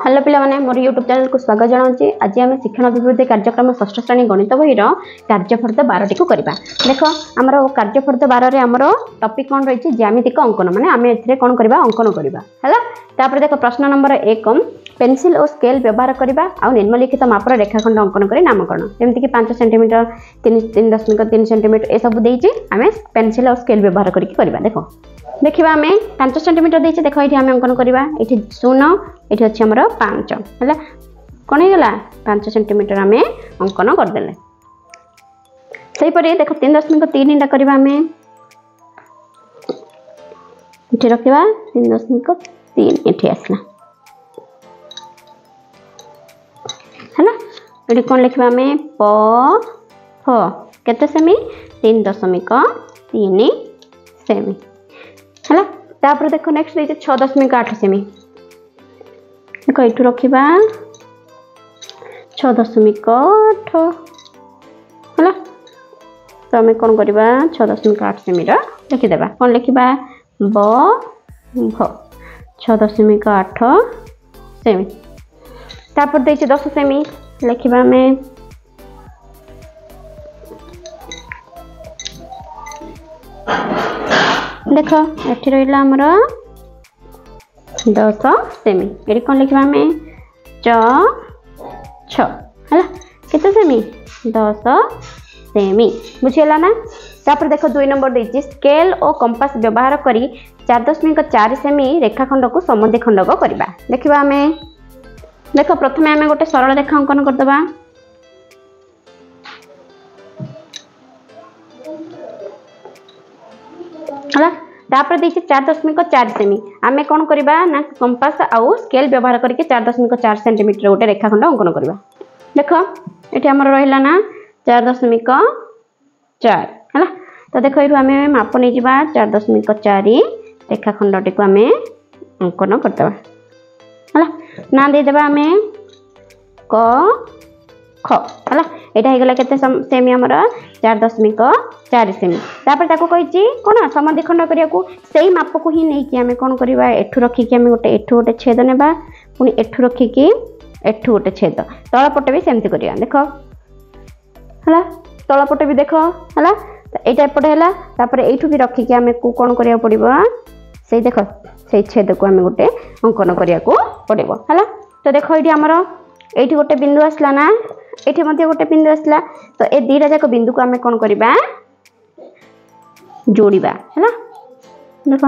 Hello पिला माने मोर YouTube channel को स्वागत जनाऊँगी। आज आम शिक्षण अभिवृद्धि कार्यक्रम षष्ठ श्रेणी गणित बही कार्यफर्द 12 टी करवा। देख आमर कार्यफर्द 12 आमर टॉपिक कौन रही ज्यामितिक अंकन माने आम ए कौन करवा अंकन करवा है। देख प्रश्न नंबर 1 पेंसिल और स्केल व्यवहार करवा आ निम्नलिखित मापर रेखाखंड अंकन कर नामकरण जमीक 5 सेंटीमीटर 3.3 सेंटीमीटर यह सब आम पेंसिल और स्केल व्यवहार करवा। देख देखा आम 5 सेंटीमीटर देखे देख ये आम अंकन करवा ये 0 ये अच्छे आमर 5 है कौन होगा 5 सेंटीमीटर आम अंकन करदे। देख 3.3 करवा आम ये रखा 3.3 ये आसला है ये कौन लिखा आम प केते सेमी 3.3 सेमी है। तापर देख नेक्स्ट रही 6.8 सेमी देख ये रखा 6.8 है तो आम कौन करवा 6.8 सेमी लिखिदेवा कौन लिखा ब भ 6.8 सेमी। तापर दे 10 सेमी लिखा आम देख ये रहा आमर 10 सेमी ये कौन लिखा आम छ है केते सेमी 10 सेमी बुझीगला ना। तापर देख 2 नंबर देती स्केल और कंपास व्यवहार करी 4.4 सेमी रेखाखंड को समद्विखंडक करवा। देखा आम देख प्रथम आम गोटे सरल रेखा अंकन करदे तापर देखिए 4.4 सेमी आम कौन करवा ना कंपास आउ स्केल व्यवहार करके 4.4 सेंटीमीटर गोटे रेखाखंड अंकन करवा। देख ये आम रहा ना 4.4 है तो देख ये आम माप नहीं जा 4.4 रेखाखंड टी आम अंकन करदे है ना देदेबा आम क ख है यहाँ होगा के सेमी आमर 4.4 सेमी। तापर ताको कही कौन समद्विखंड करने को सही माप को ही नहीं कि आम कौन करवा एठू रखिकी आम गोटे छेद नेबा पुणी एठू रखिकी एठू गोटे छेद तल पटे भी सेमती करवा। देख है तल पटे भी देख है यहाँ एपटे है तापर एठू भी रखिकी आम को कौन करा पड़ो से देख से छेद को आम गोटे अंकन करने को पड़ो है। तो देख ये आमर ये गोटे बिंदु आसला ना ये गोटे बिंदु आसला तो ये दीटा जाक बिंदु को आम कौन करवा जोड़िबा है देख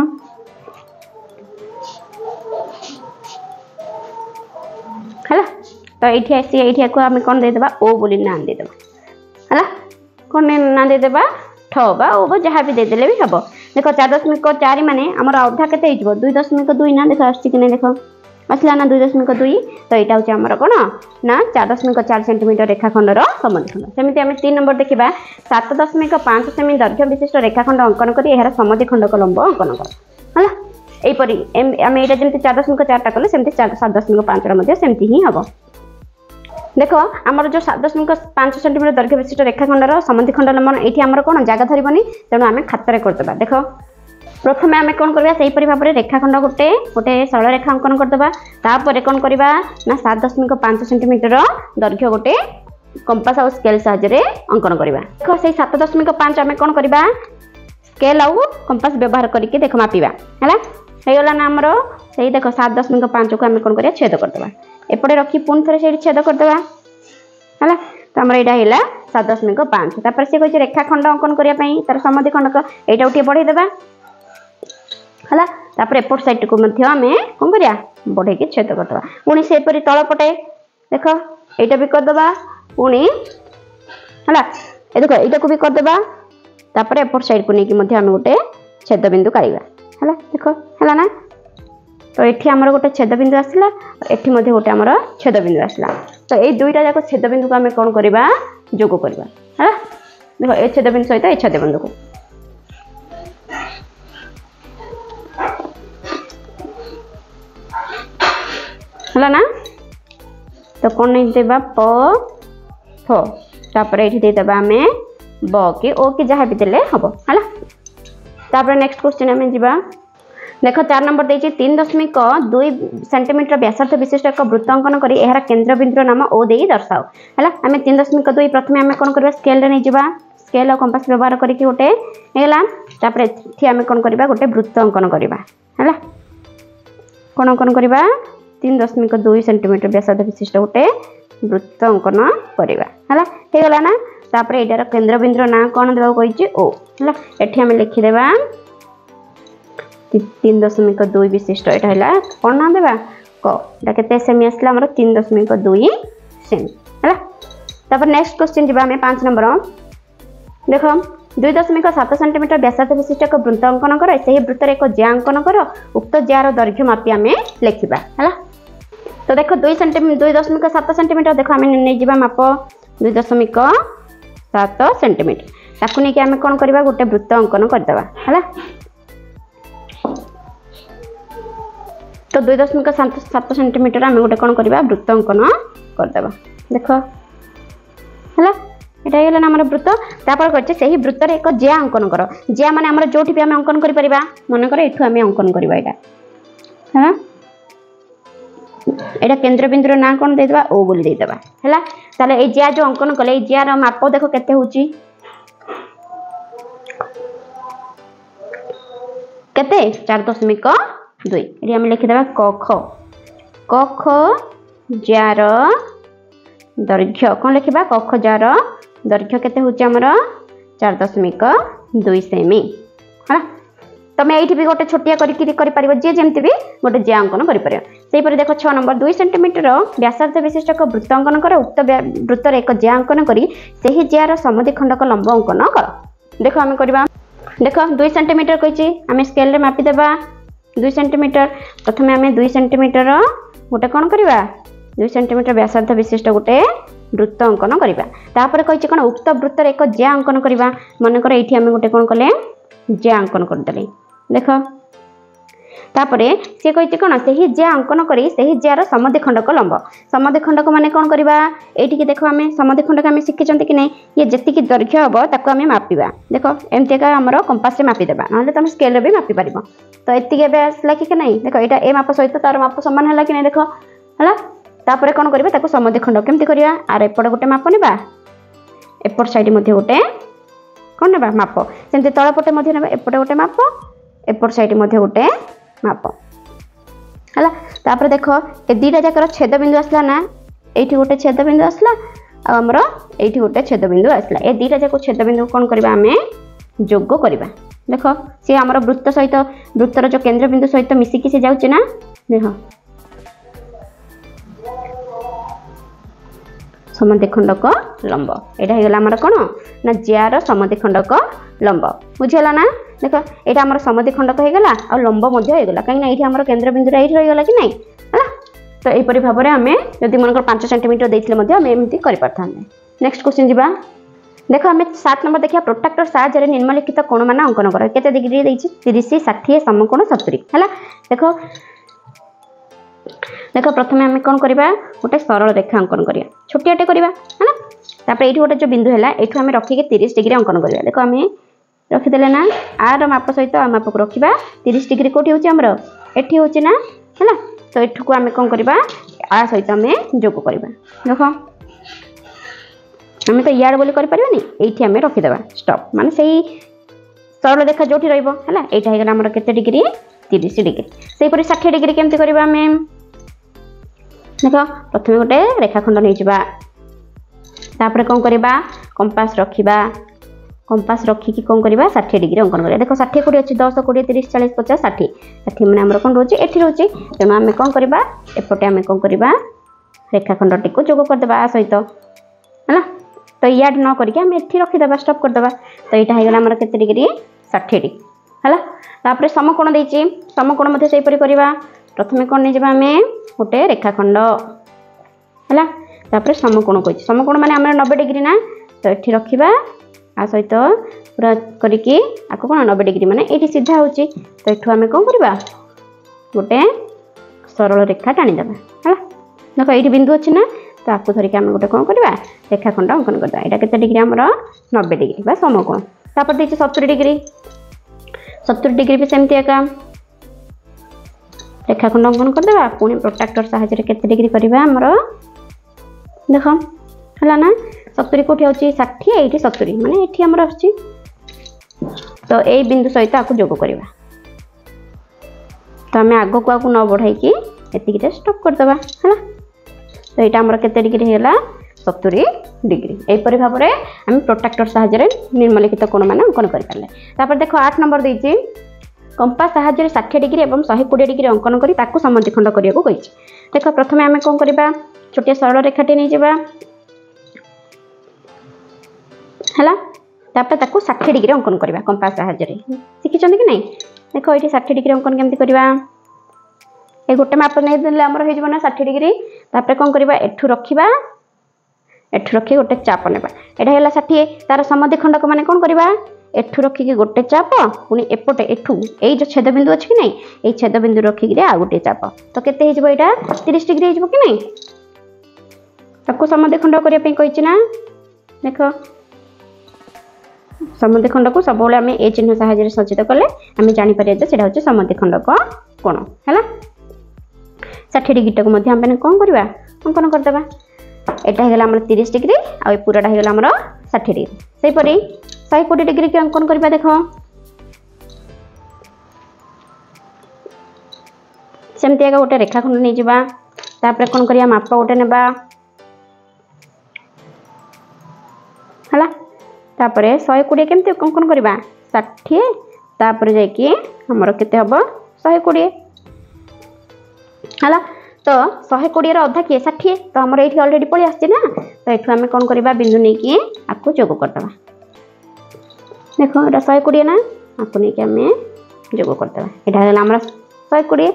है तो ये आसी ये आम कौन देदेबा ओ बोली ना देदेबा है कौन ना देदेबा ठ बा ओ बा जहाँ भी देदेले भी हम। देख 4.4 माने आमर अधा के 2.2 ना देख आस देख आसला ना 2.2 तो यहाँ हूँ आमर कौन ना 4.4 सेंटीमीटर रेखाखंडर समद्विखंड। सेमती आम 3 नंबर देखा 7.5 सेमी दैर्घ्य विशिष्ट रेखाखंड अंकन कर यार समद्विखंडक लंब अंकन कर है यहीपरी आम यहाँ जमी 4.4 कले सेमती 7.5 सेमती ही हम। देख आमर जो 7.5 सेंटीमीटर दैर्घ्य विशिष्ट रेखाखंडर समद्विखंड लंब ये आमर कौन जगह धरबनी तेणु आम खातार करदे। देख प्रथम आम कौन करवा से भाव में रेखाखंड गोटे गोटे सरल रेखा अंकन करदे तापर कौन करवा ना 7.5 सेंटीमीटर दैर्घ्य गोटे कंपास आउ स्केल साहाय्य अंकन करवा। देख से 7.5 आम कौन करवा स्केल आउ कंपास व्यवहार करके देख मापिबा है होगा ना आमर से देख 7.5 को आम कौन करवा छेद करदे एपटे रखी पुणी थे से छेद करदे है तो आमर यहाँ है 7.5 तापर सी कही रेखाखंड अंकन करने तार समद्विखंडक यहाँ उठे बढ़ईदेवा है तापर एपट साइड को आम कौन करा बढ़े छेद करदे पुणी से तल पटे देख यहाँ भी करदे पुणी है देख यहाँ भी करदे तापर एपट साइड को लेकिन आम गोटे छेद बिंदु काढ़ा है देख है ना तो ये आमर गोटे छेद बिंदु आसला एठी गोटे आमर छेद बिंदु आसला तो ये दुईटा जाक छेद बिंदु को आम कौन करवा जोग करवा है देख ए छेद बिंदु सहित ये छेद बिंदु को है ना तो कौन नहीं देवा प फ तापर ये देदेबा आम ब कि ओ कि जहाँ भी देले हम है। तापर नेक्स्ट क्वेश्चन आम जा देख 4 नंबर देछि 3.2 सेंटीमीटर व्यासार्ध विशिष्ट एक वृत्त अंकन करी एहार केंद्र बिंदु नाम ओ देई दर्शाओ हला आमे 3.2 प्रथमे आमे कोन करबा स्केल रे नै जिबा स्केल और कंपास व्यवहार करके गोटे हेला तापर एथि आमे कोन करबा गोटे वृत्त अंकन करबा हला कोन अंकन करबा 3.2 सेंटीमीटर व्यासार्ध विशिष्ट गोटे वृत्त अंकन करबा हला हे गला ना तापर एटार केंद्र बिंदु ना कोन देबा कहिछि ओ हला एथि आमे लिखि देबा 3.2 विशिष्ट एटा हला कोन ना देबा क एटा केते सेमी आसला हमर 3.2 सेमी हला तापर नेक्स्ट क्वेश्चन जिबा हमें 5 नंबर देखो 2.7 सेंटीमीटर व्यासार्ध विशिष्ट एक वृत्त अंकन कर सही वृत्तर एक ज्या अंकन कर उक्त ज्यार दैर्घ्य मापी आमे लिखिबा हला तो देखो 2.7 सेंटीमीटर देखो आमे नै जिबा माप 2.7 सेंटीमीटर ताकु नै कि आमे कोन करबा गोटे वृत्त अंकन कर देबा हला तो 2.7 सेंटीमीटर आमे गोटे कोन करबा वृत्त अंकन कर देबा देखो हला एटा गेला ना हमर वृत्त तापर कहचे सही वृत्तर एक ज्या अंकन कर ज्या माने हमर जोठी भी आमे अंकन करि परिबा मन कर एठु आमे अंकन करबा एटा हां एटा केंद्र बिंदु ना कोन दे देबा ओ बोली दे देबा हला ताले ए ज्या जो अंकन कले ए ज्या रो माप देखो केते होची केते 4.2 एटी हम लिखि देबा क ख ज्या रो दैर्घ्य कोन लिखिबा क ख ज्या रो दैर्घ्य केते होची हमर 4.2 सेमी हला तमे एठी भी गोटे छोटिया करि परिबो जे जेमति भी गोटे ज्या अंकन करि परिबो सेहि पर देखो 6 नंबर 2 सेंटीमीटर व्यासार्ध विशिष्ट एक वृत्त अंकन कर उक्त वृत्तर एक ज्या अंकन करी सेही ज्यार समद्विखंडक लंब अंकन कर देखो आमे करबा देखो 2 सेंटीमीटर कहिची आमे स्केल रे मापि देबा 2 सेंटीमीटर प्रथमे आमे 2 सेंटीमीटर गोटे कोन करबा 2 सेंटीमीटर व्यासार्ध विशिष्ट गोटे वृत्त अंकन करबा तापर कहिची कोन उक्त वृत्तर एक ज्या अंकन करबा मन कर एठी आमे गोटे कोन कले ज्या अंकन कर देले देखो तापरे से कहिची कोन सेही ज्या अंकन करी सेही ज्यार समद्विखंडक लंब माने कोन करबा एठी के देखो आमे समद्विखंडक आमे शिखि चंती कि नै ये जति की दैर्घ्य हबो ताको आमे मापिबा देखो एमते का हमरो कंपास रे मापि देबा नले तुम स्केल रे भी मापि परिबो तो एति के बेस लाकी कि नै देखो एटा ए माप सहित तार माप समान हला कि नै देखो हला तापरे कोन करबा ताको समद्विखंडक केमति करिया आर एपड गोटे माप नेबा एपड साइड मध्ये गोटे कोन नेबा माप सेमते तळ पटे मध्ये नेबा एपड गोटे माप एपड साइड मध्ये गोटे माप हला तापर देखो ए दीटा जाकर छेद बिंदु आसला ना एठी गोटे छेद बिंदु आसला आ हमरो एठी गोटे छेद बिंदु आसला ए दीटा जाको छेद बिंदु कोन करबा हमें जोग करबा देखो से हमरो वृत्त सहित वृत्तर जो केंद्र बिंदु सहित मिसी कि से जाउची ना देखो समद्विखंडक लंब एटा हे गला हमर कोन ना ज्यार समद्विखंडक लंब बुझियला ना देखो एटा हमर समद्विखंडक हे गला आ लंब मध्ये हे गला काई ना एठी हमर केंद्र बिंदु एठी रहि गला कि नै हला तो एई परि भाबरे हमें यदि मनकर 5 सेंटीमीटर देथिले मध्ये हम एमति करि परथाने नेक्स्ट क्वेश्चन जिबा देखो हमें 7 नंबर देखिया प्रोट्रैक्टर साहाय्य रे निम्नलिखित कोण मान अंकन कर केते डिग्री देछि 30 60 समकोण 70 हला देखो देखो प्रथमे हमें कोन करबा गोटे सरल रेखा अंकन करिया छोटियाटे करबा हला तापर एठी गोटे जो बिंदु हैला एठु हमें रखि के 30 डिग्री अंकन करबा देखो हमें रखि देले ना आर माप सहित आ माप को रखिबा 30 डिग्री कोठी होची हमरो एठी होची ना हला तो एठु को हमें कोन करबा आ सहित हमें जोग करबा देखो हमें तो यार बोली कर परिबानी एठी हमें रखि देबा स्टॉप माने सेही सरल रेखा जोठी रहइबो हला एटा हे गला हमरो केते डिग्री 30 डिग्री सेही परि 60 डिग्री केमति करबा हमें देखो प्रथमे गोटे रेखाखंड नै जिबा तापर कोन करबा कंपास रखी कि कोन करबा 60 डिग्री अंकन करबा देखो 60 कोडी अछि 10 20 30 40 50 60 60 माने हमर कोन रोची एठी रोची तेनो हमें कोन करबा एपटे हमें कोन करबा रेखाखंड टिको जोग कर देबा सहित हला तो याड न करके हम एठी रखि देबा स्टॉप कर देबा तो एटा हे गला हमर केते डिग्री 60 डिग्री हला तापर समकोण देछि समकोण मध्ये सेही परि करबा प्रथमे कोन नै जेबा हमें गोटे रेखाखंड हला तापर समकोण कहछि समकोण माने हमर 90 डिग्री ना तो एठी रखिबा आ सहित पूरा करिके आको कोन 90 डिग्री माने एठी सीधा होछि तो एठु हमें कोन करबा गोटे सरल रेखा टाणी देबा हला देखो एठी बिंदु अछि ना तो आको धरिके हम गोटे कोन करबा रेखाखंड अंकन करबा एटा केते डिग्री हमर 90 डिग्री बा समकोण तापर देछि 70 डिग्री भी सेमति एका रेखाखंड अंकन करदेबा पुणी प्रोट्राक्टर साहाय्य केते डिग्री करबा हमर देख हला ना 70 कोठी होची 60 एठी 70 माने एठी हमर आछि तो ए बिंदु सहित आकु जोग करबा तो हमें आगो को न बढ़ाई कि एतिकिटे स्टॉप कर देबा हला तो एटा हमर केते डिग्री हेला 70 डिग्री एपरि भाव रे हम प्रोट्राक्टर साहाय्य निर्मलिखित कोण मान अंकन करि पाले तापर देखो 8 नंबर देछि कंपास साहाय्य 60 डिग्री एवं 120 डिग्री अंकन करी ताकू समद्विखंड करिया को कहिछि देखो प्रथमे हमें कोन करबा छोटे सरल रेखाटी नै जेबा हला तापर ताकू 60 डिग्री अंकन करबा कंपास साहाय्य रे सिखि चंदी कि नै देखो एठी 60 डिग्री अंकन केमति करबा ए गोटे माप नै देले हमर हे जबना 60 डिग्री तापर कोन करबा एठु रखिबा एठु रखि गोटे चाप नेबा एटा हैला 60 तार समद्विखंडक माने कोन करबा एठु रखि के गोटे चाप पुनी एपटे एठु एई जो छेद बिंदु अछि कि नै एई छेद बिंदु रखि के आ गोटे चाप तो केते हे जबो एटा 30 डिग्री हे जबो कि नै ताकू समद्विखंड करिया पे कहिछि ना देखो समद्विखंड को सब बेले हमें ए चिन्ह सहाय्य संचित कले हमें जानि परिया जे सेटा होछि समद्विखंडक कोण हैला 60 डिग्री को मध्ये हम कोन करबा अंकन कर देबा एटा हेगला हमर 30 डिग्री आ पूराटा हेगला हमर 60 डिग्री सेहि परि 120 डिग्री के अंकन करबा देखो सेमति एका गोटे रेखाखंड नै जिबा तापर कोन करिया माप गोटे नेबा हला तापर 120 केमति अंकन करबा 60 तापर जाय कि हमर केते हबो 120 हला तो 120 रो अधा के 60 तो हमर एठी ऑलरेडी पळी आछि ना तो एठु हमें कोन करबा बिंदु नै कि आकु जोग करतबा देखो एटा 120 ना आकु नै कि हमें जोग करतबा एटा हेला हमर 120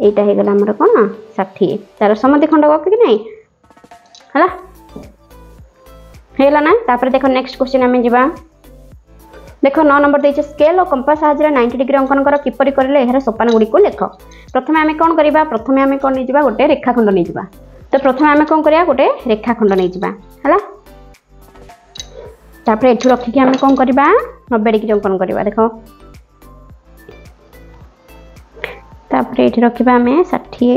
एटा हे गेला हमर कोन 60 तार समद्विखंड को कि नै हला हेला ना तापर देखो नेक्स्ट क्वेश्चन हमें जिबा देखो 9 नंबर देछि स्केल और कंपास साहाय्य 90 डिग्री अंकन कर किपरि करले एहर सोपान गुडी को लेख प्रथमे हमें कोन करबा प्रथमे हमें कोन नै जिबा गोटे रेखाखंड नै जिबा तो प्रथमे हमें कोन करिया गोटे रेखाखंड नै जिबा हला तापर एठु रखि के हमें कोन करबा 90 डिग्री अंकन करबा देखो तापर एठि रखिबा हमें 60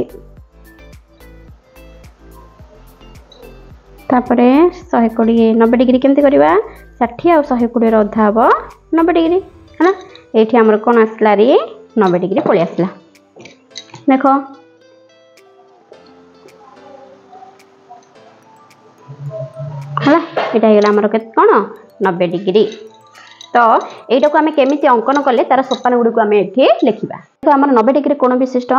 तापर 120 90 डिग्री केमति करबा 60 और 120 रो अधा हबो 90 डिग्री है ना एठी हमर कोन आसला रे 90 डिग्री पळी आसला देखो हला एटा हेला हमर के कोन 90 डिग्री तो एटा को हमें केमिति अंकन करले तार सोपान गुडी को हमें एठी लिखिबा तो हमर 90 डिग्री कोन विशिष्ट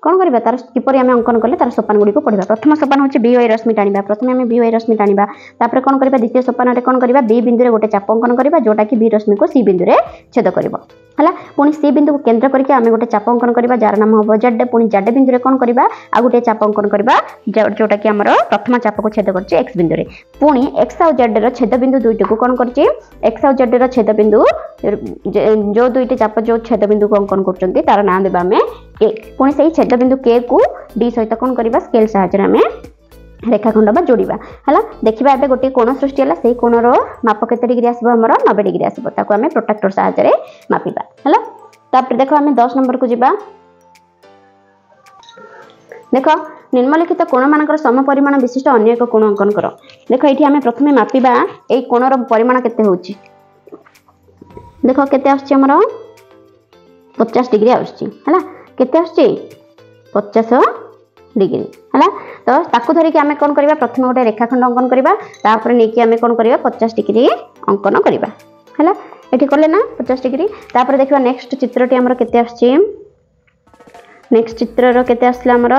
कोन करबा तार किपरि हमें अंकन करले तार सोपान गुडी को पढिबा प्रथम सोपान होछि BY रश्मि टानिबा प्रथमे हमें BY रश्मि टानिबा तापर कोन करबा द्वितीय सोपान रे कोन करबा B बिंदु रे गोटे चाप अंकन करबा जोटा कि B रश्मि को C बिंदु रे छेद करबो हला पुनी C बिंदु को केंद्र करके हमें गोटे चाप अंकन करबा जार नाम होबो Z पुनी Z बिंदु रे कोन करबा आ गोटे चाप अंकन करबा जोटा कि हमर प्रथम चाप को छेद करछि X बिंदु रे पुनी X और Z रो छेद बिंदु दुईटी को कोन करछि X और Z रो छेद बिंदु जो दुईटी चाप जो छेद बिंदु को अंकन करचंती तार नाम देबा हमें K पुनी सही छेद बिंदु K को D सहित कोन करबा स्केल सहाय्य हमें रेखाखंड बा जोड़िबा हला देखिबा एबे गोटे कोण सृष्टि हला सेही कोण रो माप केते डिग्री आसीबो हमर 90 डिग्री आसीबो ताको हमें प्रोट्रैक्टर सहाय्य रे मापिबा हला तापर देखो हमें 10 नंबर को जिबा देखो निम्नलिखित कोण मानकर सम परिमाण विशिष्ट अन्य एक कोण अंकन करो देखो एठी हमें प्रथमे मापिबा एई कोण रो परिमाण केते होची देखो केते आछी हमर 50 डिग्री आछी हला केते आछी 50 डिग्री हला तो ताकू धरि के हमें कोन करबा प्रथम गोटे रेखाखंड अंकन करबा तापर नै कि हमें कोन करबा 50 डिग्री अंकन करबा हला एठी करले ना 50 डिग्री तापर देखबा नेक्स्ट चित्रटी हमर केते आछी नेक्स्ट चित्र रो केते आसला हमर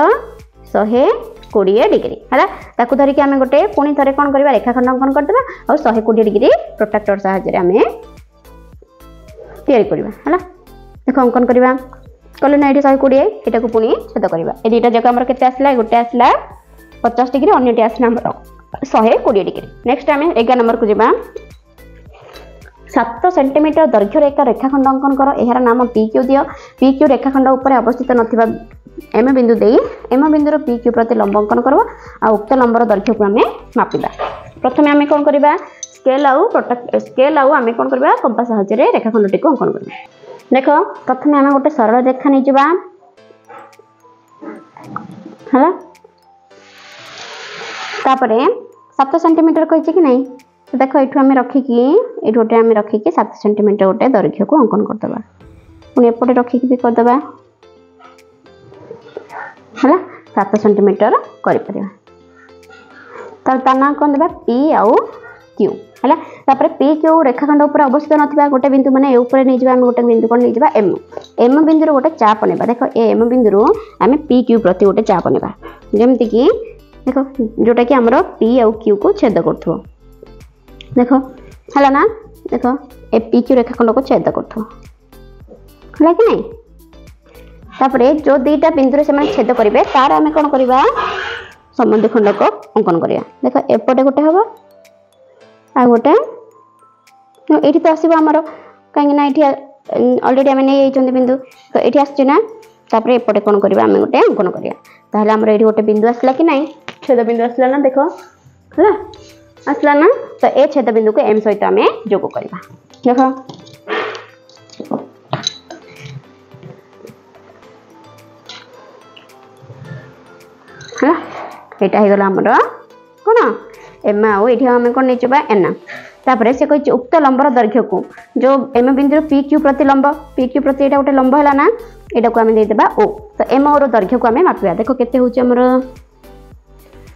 120 डिग्री हला ताकू धरि के हमें गोटे पुनी थरे कोन करबा रेखाखंड अंकन कर देबा और 120 डिग्री प्रोट्रैक्टर सहाय्य रे हमें तैयारी करबा हला देखो अंकन करबा कले ना 120 एटा को पुनी छेद करबा ए दुईटा जगह हमर केते आसला गोटे आसला 50 डिग्री अन्यटी आसला हमर 120 डिग्री नेक्स्ट हमें 11 नंबर को जिबा 7 सेंटीमीटर दैर्घ्य रेखा रेखाखंड अंकन करो एहार नाम PQ दियो PQ रेखाखंड ऊपर अवस्थित नथिबा M बिंदु देई M बिंदु रो PQ प्रति लंब अंकन करबो आ उक्त लंबर दैर्घ्य को हमें मापिबा प्रथमे हमें कोन करबा स्केल आउ हमें कोन करबा कंपास सहाय्य रे रेखाखंडटी को अंकन करबा देखो प्रथमे हमें गोटे सरल रेखा नै जिबा है तापरे 7 सेंटीमीटर कही कि नहीं तो देख ये आम रखिकी ये गोटे आम रखिकी 7 सेंटीमीटर गोटे दैर्घ्य को अंकन करदे पुणी एपटे रखिकी भी करदे है 7 सेंटीमीटर कर ना कौन देवा पी आउ क्यू है तापर पी क्यू रेखाखंड उपर अवस्थित ना गोटे बिंदु मैंने नहीं गोटे बिंदु कौन नहीं एम एम बिंदु गोटे चाप ने देख एम बिंदु आम पी क्यू प्रति गोटे चाप ने जमती कि देख जोटा कि आमर पी आउ क्यू को छेद कर देख है ना देख ए पी क्यू रेखाखंड को छेद कर कि नहीं तापर जो दुईटा बिंदु से छेद करेंगे तार आम कौन करवा संबंधी खंड को अंकन करिया देख एपटे गोटे हम आ गोटे ये तो आसो आमर कहीं अलरेडी आम नहीं बिंदु तो ये आसना तापर एपटे कौन करवा आम गोटे अंकन करिया ताहले आमर ये गोटे बिंदु आसला कि नहीं छेद बिंदु आसला ना देख है आसला ना तो ए छेद बिंदु को एम सहित आम जोग करवा देख है यहाँ हो गला आमर कौन एम आउ ये आम कौन नहीं एन तापर से कही उक्त लंबर दैर्घ्य को जो एम बिंदु पी क्यू प्रति लंब पी क्यू प्रति यहाँ गोटे लंब है ना यहाँ को आम देदेबा ओ तो एम ओर दैर्घ्य को आम मापिया देख केते होची हमर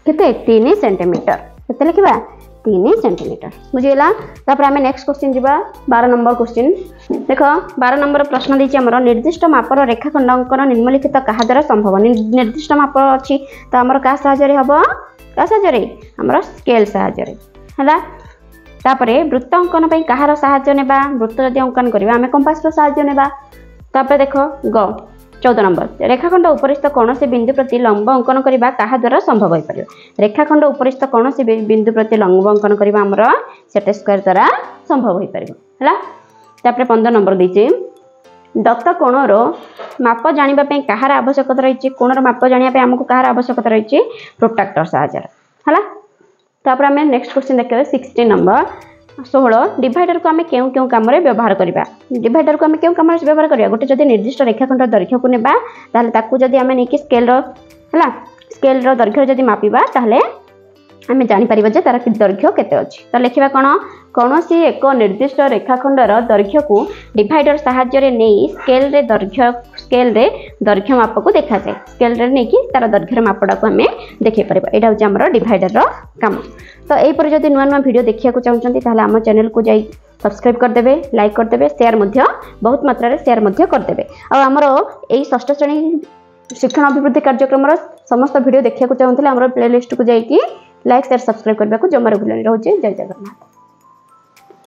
केते 3 सेंटीमीटर केते लिखिबा 3 सेंटीमीटर बुझिला तापर आम नेक्स्ट क्वेश्चन जीवा 12 नंबर क्वेश्चन देख 12 नंबर प्रश्न देछि हमर निर्दिष्ट मापर रेखाखंड अंकन निम्नलिखित कहा द्वारा संभव निर्दिष्ट माप अछि तो हमर का सहायरे हबो का सहायरे हमर स्केल सहायरे हला तापरे वृत्त अंकन पई कहार सहाय्य नेबा वृत्त जदि अंकन करबा आमे कंपास रो सहाय्य नेबा तापरे देख ग 14 नंबर रेखाखंड उपरिस्थ कौन से बिंदु प्रति लंब अंकन करबा कहा द्वारा संभव हो पारियो रेखाखंड उपरिस्थ कौन से बिंदु प्रति लंब अंकन करबा हमर सेट स्क्वायर द्वारा संभव हो पारियो हला तापरे 15 नंबर देछि दत्त कोणर माप जानिबा पई कहार आवश्यकता रहिछि कोणर माप जानिबा पई हमकु कहार आवश्यकता रहिछि प्रोट्रैक्टर सहाय्य हला तापर आम नेक्स्ट क्वेश्चन देखिए 16 नंबर 16 डिवाइडर को आम क्यों क्यों कम व्यवहार करवा डिवाइडर को आम क्यों कम व्यवहार करवा गोटे जब निर्दिष्ट रेखाखंड दैर्घ्य को नेबा ताहले ताकू जदि आम नहीं स्केल दैर्घ्य जदि मापिबा ताहले आम जापर जे तार दैर्घ्य केते अछि तो लिखा कौन सी एक निर्दिष्ट रेखाखंडर दैर्घ्य को डिवाइडर साहाय्य नहीं स्केल दैर्घ्य माप को देखा जाए स्केल रे नहीं कि तार दैर्घ्य मापटा को आम देखि परिबा एटा होची हमर डिवाइडर रो काम तो एही पर जदि नुआ नुआ वीडियो देखिया को चाहउछंती ताहले हम चैनल को जाई सब्सक्राइब कर देबे लाइक कर देबे शेयर मध्य बहुत मात्रा रे शेयर मध्य कर देबे आ हमर एही षष्ठ श्रेणी शिक्षण अभिवृद्धि कार्यक्रम समस्त वीडियो देखिया को चाहउतले हमर प्लेलिस्ट को जाई कि लाइक शेयर सब्सक्राइब करबा को जमार भूलनी रहउची जय जगन्नाथ।